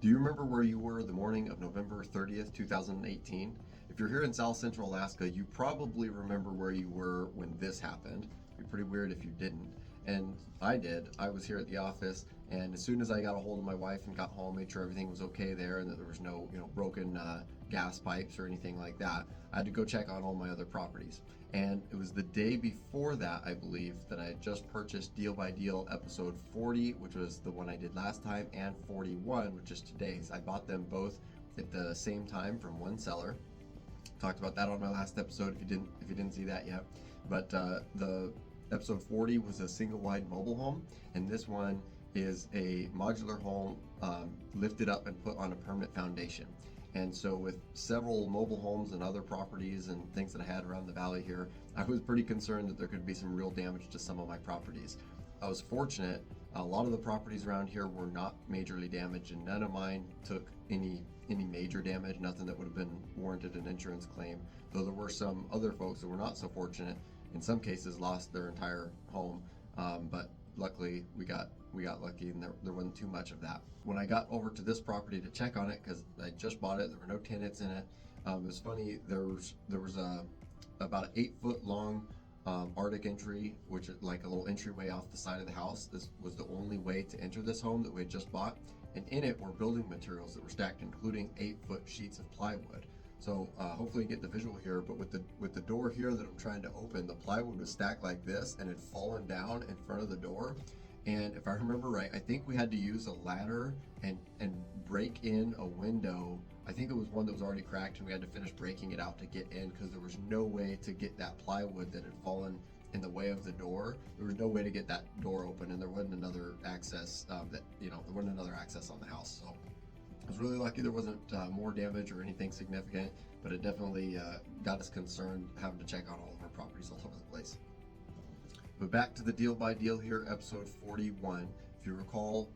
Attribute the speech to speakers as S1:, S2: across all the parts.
S1: Do you remember where you were the morning of November 30th, 2018? If you're here in South Central Alaska, you probably remember where you were when this happened. It'd be pretty weird if you didn't. And I did. I was here at the office, and as soon as I got a hold of my wife and got home, made sure everything was okay there and that there was no, broken gas pipes or anything like that, I had to go check on all my other properties. And it was the day before that, I believe, that I had just purchased Deal by Deal episode 40, which was the one I did last time, and 41, which is today's. I bought them both at the same time from one seller. Talked about that on my last episode if you didn't see that yet. But the episode 40 was a single wide mobile home, and this one is a modular home lifted up and put on a permanent foundation. And so with several mobile homes and other properties and things that I had around the valley here, I was pretty concerned that there could be some real damage to some of my properties. I was fortunate. A lot of the properties around here were not majorly damaged, and none of mine took any major damage, nothing that would have been warranted an insurance claim, though there were some other folks that were not so fortunate, in some cases lost their entire home, but luckily we got lucky and there wasn't too much of that. When I got over to this property to check on it, because I just bought it, there were no tenants in it. It was funny, there was about an 8-foot long Arctic entry, which is like a little entryway off the side of the house. This was the only way to enter this home that we had just bought, and in it were building materials that were stacked, including 8-foot sheets of plywood. So hopefully you get the visual here, but with the door here that I'm trying to open, the plywood was stacked like this and had fallen down in front of the door. And if I remember right, I think we had to use a ladder and break in a window. I think it was one that was already cracked, and we had to finish breaking it out to get in, because there was no way to get that plywood that had fallen in the way of the door. There was no way to get that door open, and there wasn't another access there wasn't another access on the house. So I was really lucky there wasn't more damage or anything significant, but it definitely got us concerned having to check on all of our properties all over the place. But back to the Deal by Deal here, episode 41. If you recall,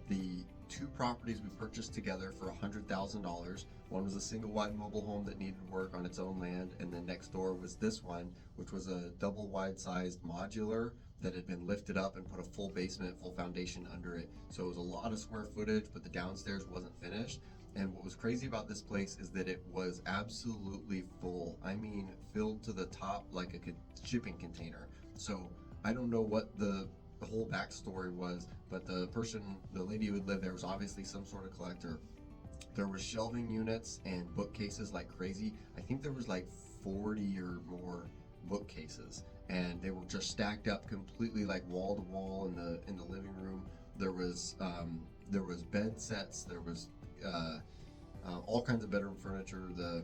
S1: the two properties we purchased together for $100,000. One was a single wide mobile home that needed work on its own land, and then next door was this one, which was a double wide sized modular that had been lifted up and put a full basement, full foundation under it. So it was a lot of square footage, but the downstairs wasn't finished. And what was crazy about this place is that it was absolutely full. I mean, filled to the top like a shipping container. So I don't know what the whole backstory was, but the lady who would live there was obviously some sort of collector. There was shelving units and bookcases like crazy. I think there was like 40 or more bookcases, and they were just stacked up completely like wall to wall in the living room. There was bed sets. There was all kinds of bedroom furniture, the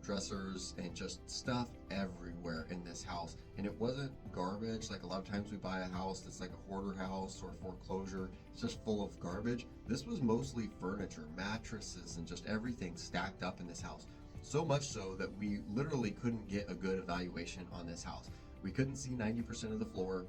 S1: dressers, and just stuff everywhere in this house. And it wasn't garbage like a lot of times we buy a house that's like a hoarder house or foreclosure. It's just full of garbage. This was mostly furniture, mattresses, and just everything stacked up in this house. So much so that we literally couldn't get a good evaluation on this house. We couldn't see 90% of the floor.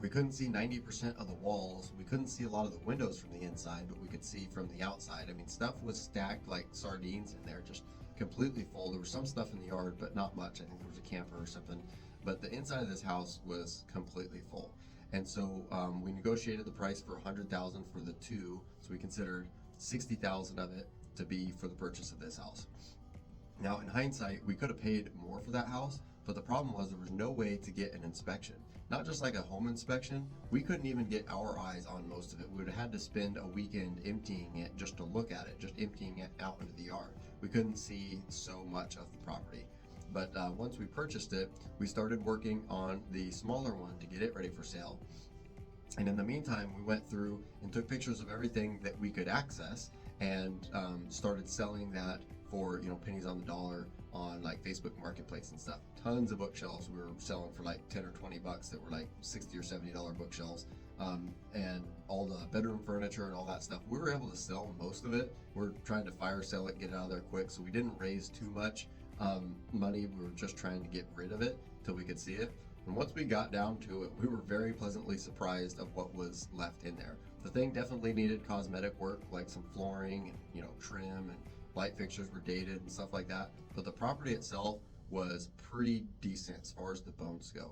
S1: We couldn't see 90% of the walls. We couldn't see a lot of the windows from the inside, but we could see from the outside. I mean, stuff was stacked like sardines in there, just completely full. There was some stuff in the yard, but not much. I think there was a camper or something. But the inside of this house was completely full. And so we negotiated the price for $100,000 for the two. So we considered $60,000 of it to be for the purchase of this house. Now, in hindsight, we could have paid more for that house, but the problem was there was no way to get an inspection. Not just like a home inspection, we couldn't even get our eyes on most of it. We would have had to spend a weekend emptying it just to look at it, just emptying it out into the yard. We couldn't see so much of the property. But once we purchased it, we started working on the smaller one to get it ready for sale. And in the meantime, we went through and took pictures of everything that we could access and started selling that for pennies on the dollar on like Facebook Marketplace and stuff. Tons of bookshelves we were selling for like 10 or 20 bucks that were like $60 or $70 bookshelves, and all the bedroom furniture and all that stuff. We were able to sell most of it. We're trying to fire sell it, get it out of there quick, so we didn't raise too much money. We were just trying to get rid of it till we could see it. And once we got down to it, we were very pleasantly surprised of what was left in there. The thing definitely needed cosmetic work, like some flooring and trim, and light fixtures were dated and stuff like that. But the property itself was pretty decent as far as the bones go.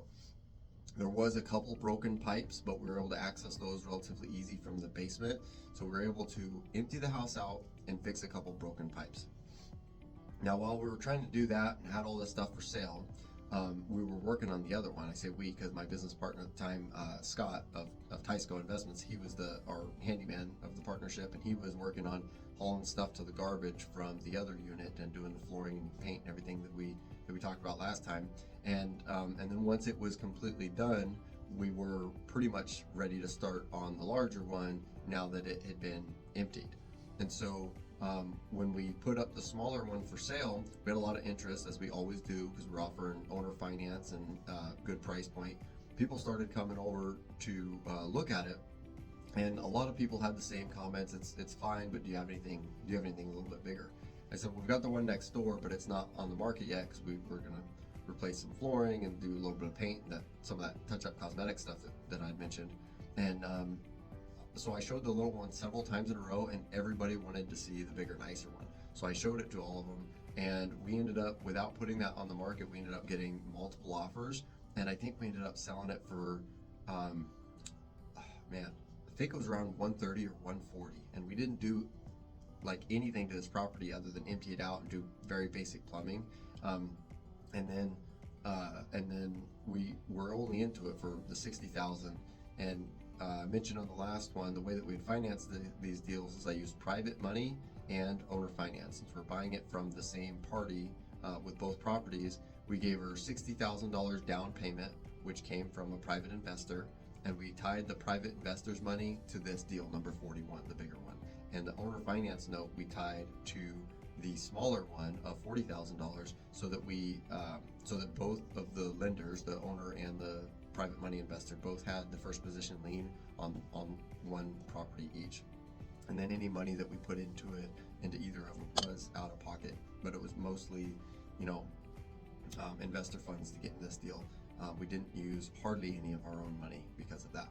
S1: There was a couple broken pipes, but we were able to access those relatively easy from the basement. So we were able to empty the house out and fix a couple broken pipes. Now, while we were trying to do that and had all this stuff for sale, we were working on the other one. I say we because my business partner at the time, Scott of Tysco Investments, he was our handyman of the partnership, and he was working on hauling stuff to the garbage from the other unit and doing the flooring and paint and everything that we talked about last time. And then once it was completely done, we were pretty much ready to start on the larger one now that it had been emptied. And so when we put up the smaller one for sale, we had a lot of interest, as we always do, because we're offering owner finance and good price point. People started coming over to look at it, and a lot of people had the same comments. It's fine, but do you have anything a little bit bigger? I said, we've got the one next door, but it's not on the market yet because we're gonna replace some flooring and do a little bit of paint, some of that touch-up cosmetic stuff that I'd mentioned. And so I showed the little one several times in a row, and everybody wanted to see the bigger, nicer one. So I showed it to all of them, and we ended up, without putting that on the market, we ended up getting multiple offers, and I think we ended up selling it for, I think it was around 130 or 140, and we didn't do like anything to this property other than empty it out and do very basic plumbing, and then we were only into it for the 60,000. And I mentioned on the last one, the way that we'd finance these deals is I used private money and owner finance. Since we're buying it from the same party with both properties, we gave her $60,000 down payment, which came from a private investor, and we tied the private investor's money to this deal number 41, the bigger one. And the owner finance note we tied to the smaller one of $40,000, so that both of the lenders, the owner and the private money investor, both had the first position lien on one property each. And then any money that we put into either of them was out of pocket, but it was mostly, investor funds to get in this deal. We didn't use hardly any of our own money because of that.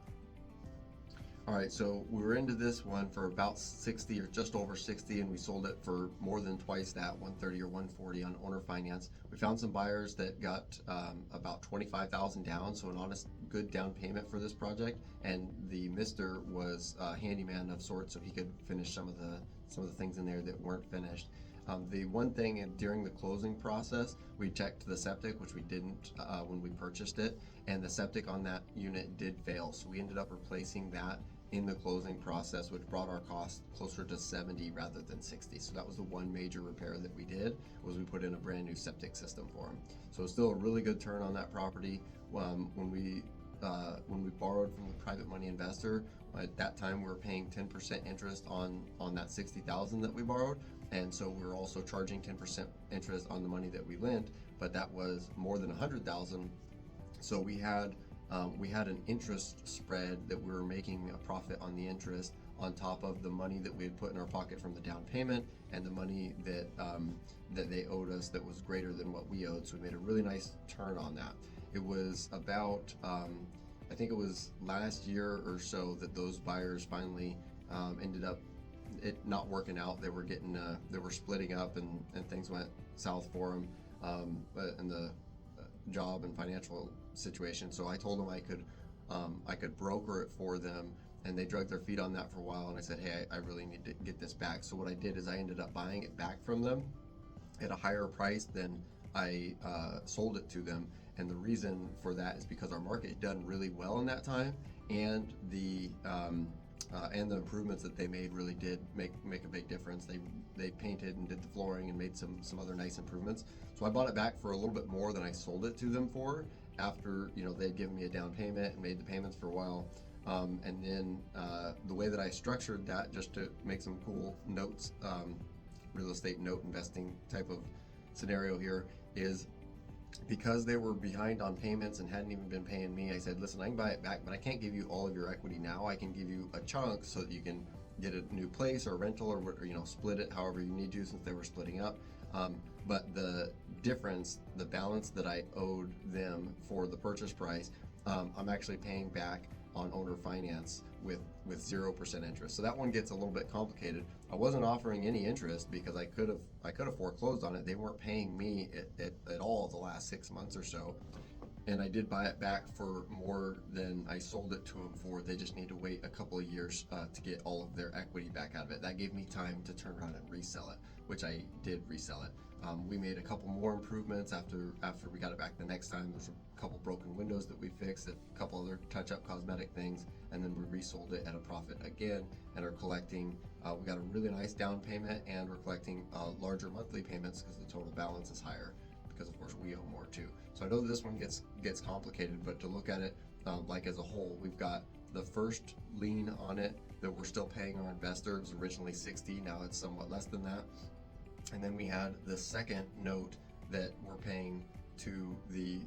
S1: All right, so we were into this one for about 60 or just over 60, and we sold it for more than twice that, 130 or 140 on owner finance. We found some buyers that got about 25,000 down, so an honest, good down payment for this project. And the Mister was a handyman of sorts, so he could finish some of the things in there that weren't finished. The one thing during the closing process, we checked the septic, which we didn't when we purchased it, and the septic on that unit did fail. So we ended up replacing that in the closing process, which brought our cost closer to 70 rather than 60. So that was the one major repair that we did, was we put in a brand new septic system for them. So it's still a really good turn on that property. When we borrowed from the private money investor, at that time we were paying 10% interest on that 60,000 that we borrowed, and so we were also charging 10% interest on the money that we lent, but that was more than 100,000. So we had an interest spread that we were making a profit on the interest on top of the money that we had put in our pocket from the down payment and the money that they owed us that was greater than what we owed. So we made a really nice turn on that. It was about I think it was last year or so that those buyers finally ended up it not working out. They were splitting up, and things went south for them in the job and financial situation. So I told them I could broker it for them, and they dragged their feet on that for a while. And I said, hey, I really need to get this back. So what I did is I ended up buying it back from them at a higher price than I sold it to them. And the reason for that is because our market had done really well in that time, and the improvements that they made really did make a big difference. They painted and did the flooring and made some other nice improvements. So I bought it back for a little bit more than I sold it to them for, after they'd given me a down payment and made the payments for a while. And then the way that I structured that, just to make some cool notes, real estate note investing type of scenario here, is because they were behind on payments and hadn't even been paying me, I said, listen, I can buy it back, but I can't give you all of your equity now. I can give you a chunk so that you can get a new place or rental, or split it however you need to, since they were splitting up. But the difference, the balance that I owed them for the purchase price, I'm actually paying back on owner finance with 0% interest. So that one gets a little bit complicated. I wasn't offering any interest because I could have foreclosed on it. They weren't paying me at all the last 6 months or so. and I did buy it back for more than I sold it to them for. They just need to wait a couple of years to get all of their equity back out of it. That gave me time to turn around and resell it, which I did resell it. We made a couple more improvements after we got it back the next time. There's a couple broken windows that we fixed, a couple other touch-up cosmetic things, and then we resold it at a profit again and are collecting. We got a really nice down payment, and we're collecting larger monthly payments because the total balance is higher, because of course we owe more too. So I know this one gets complicated, but to look at it like as a whole, we've got the first lien on it that we're still paying our investor. It was originally 60, now it's somewhat less than that. And then we had the second note that we're paying to the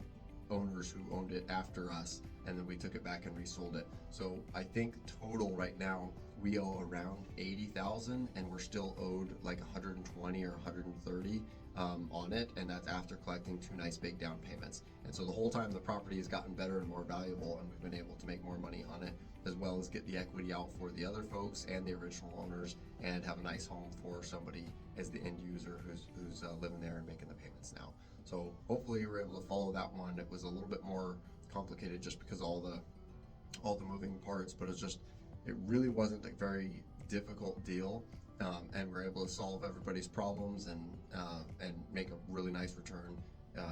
S1: owners who owned it after us, and then we took it back and resold it. So I think total right now we owe around 80,000, and we're still owed like 120 or 130 on it, and that's after collecting 2 nice big down payments. And so the whole time the property has gotten better and more valuable, and we've been able to make more money on it, as well as get the equity out for the other folks and the original owners, and have a nice home for somebody as the end user who's living there and making the payments now. So hopefully you were able to follow that one. It was a little bit more complicated just because all the moving parts, but it really wasn't a very difficult deal, and we're able to solve everybody's problems and make a really nice return.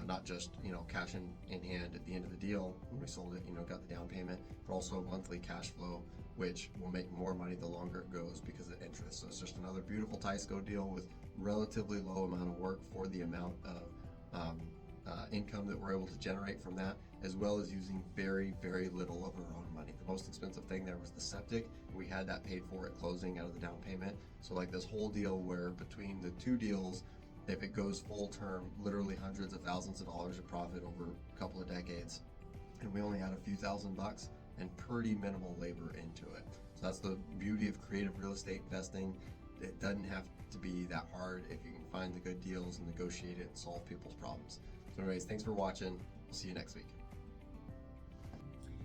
S1: Not just cash in hand at the end of the deal when we sold it, got the down payment, but also monthly cash flow, which will make more money the longer it goes because of interest. So it's just another beautiful Tisco deal with relatively low amount of work for the amount of income that we're able to generate from that, as well as using very, very little of our own money. The most expensive thing there was the septic. We had that paid for at closing out of the down payment. So like this whole deal, where between the two deals, if it goes full term, literally hundreds of thousands of dollars of profit over a couple of decades, and we only had a few $1,000 and pretty minimal labor into it. So that's the beauty of creative real estate investing. It doesn't have to be that hard if you can find the good deals and negotiate it and solve people's problems. So anyways, thanks for watching. We'll see you next week.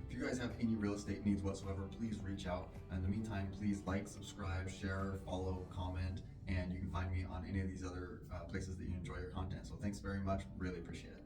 S1: If you guys have any real estate needs whatsoever, please reach out. In the meantime, please like, subscribe, share, follow, comment, and you can find me on any of these other places that you enjoy your content. So thanks very much. Really appreciate it.